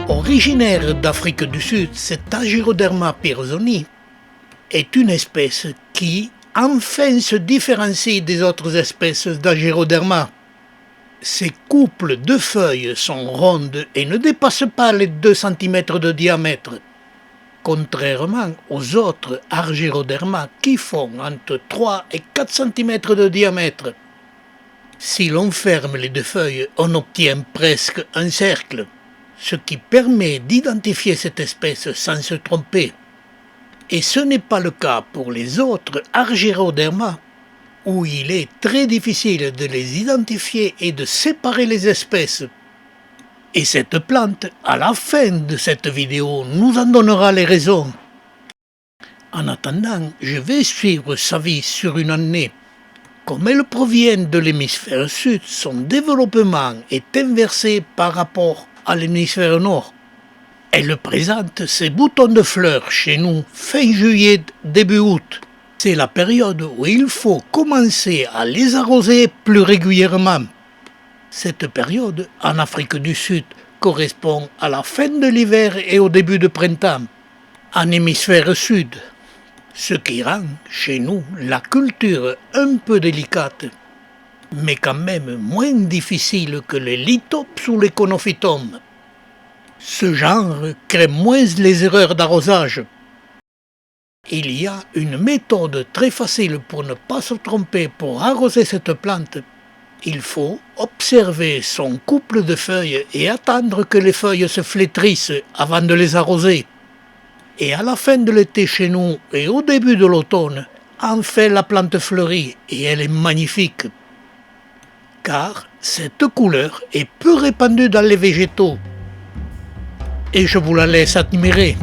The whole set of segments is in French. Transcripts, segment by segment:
Originaire d'Afrique du Sud, cet Agyroderma piersoni est une espèce qui enfin se différencie des autres espèces d'Agyroderma. Ses couples de feuilles sont rondes et ne dépassent pas les 2 cm de diamètre, contrairement aux autres Agyroderma qui font entre 3 et 4 cm de diamètre. Si l'on ferme les 2 feuilles, on obtient presque un cercle, ce qui permet d'identifier cette espèce sans se tromper. Et ce n'est pas le cas pour les autres Agyroderma, où il est très difficile de les identifier et de séparer les espèces. Et cette plante, à la fin de cette vidéo, nous en donnera les raisons. En attendant, je vais suivre sa vie sur une année. Comme elle provient de l'hémisphère sud, son développement est inversé par rapport à l'hémisphère nord. Elle présente ses boutons de fleurs chez nous fin juillet, début août. C'est la période où il faut commencer à les arroser plus régulièrement. Cette période, en Afrique du Sud, correspond à la fin de l'hiver et au début du printemps, en hémisphère sud, ce qui rend, chez nous, la culture un peu délicate, mais quand même moins difficile que les lithops ou les conophytums. Ce genre crée moins les erreurs d'arrosage. Il y a une méthode très facile pour ne pas se tromper pour arroser cette plante. Il faut observer son couple de feuilles et attendre que les feuilles se flétrissent avant de les arroser. Et à la fin de l'été chez nous et au début de l'automne, enfin la plante fleurit et elle est magnifique. Car cette couleur est peu répandue dans les végétaux. Et je vous la laisse admirer.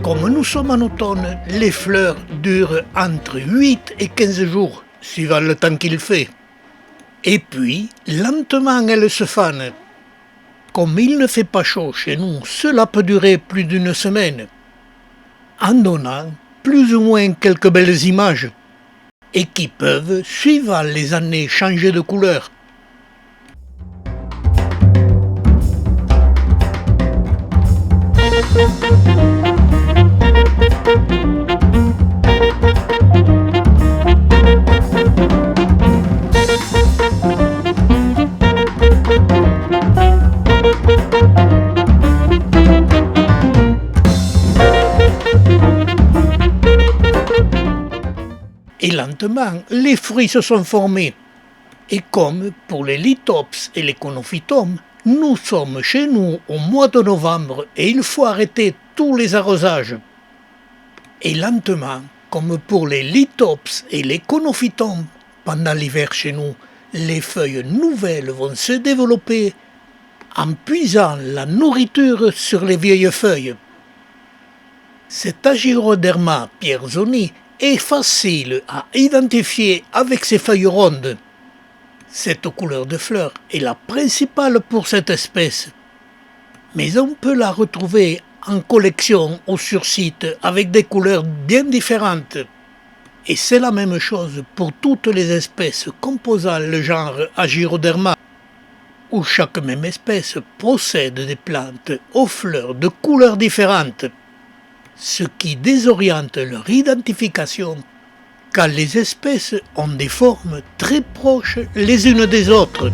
Comme nous sommes en automne, les fleurs durent entre 8 et 15 jours, suivant le temps qu'il fait. Et puis, lentement, elles se fanent. Comme il ne fait pas chaud chez nous, cela peut durer plus d'une semaine, en donnant plus ou moins quelques belles images, et qui peuvent, suivant les années, changer de couleur. Et lentement, les fruits se sont formés. Et comme pour les lithops et les conophytums, nous sommes chez nous au mois de novembre et il faut arrêter tous les arrosages. Et lentement, comme pour les lithops et les conophytums, pendant l'hiver chez nous, les feuilles nouvelles vont se développer en puisant la nourriture sur les vieilles feuilles. Cet Agyroderma piersoni est facile à identifier avec ses feuilles rondes. Cette couleur de fleur est la principale pour cette espèce, mais on peut la retrouver en collection ou sur site avec des couleurs bien différentes. Et c'est la même chose pour toutes les espèces composant le genre Agyroderma. où chaque même espèce possède des plantes aux fleurs de couleurs différentes, ce qui désoriente leur identification car les espèces ont des formes très proches les unes des autres.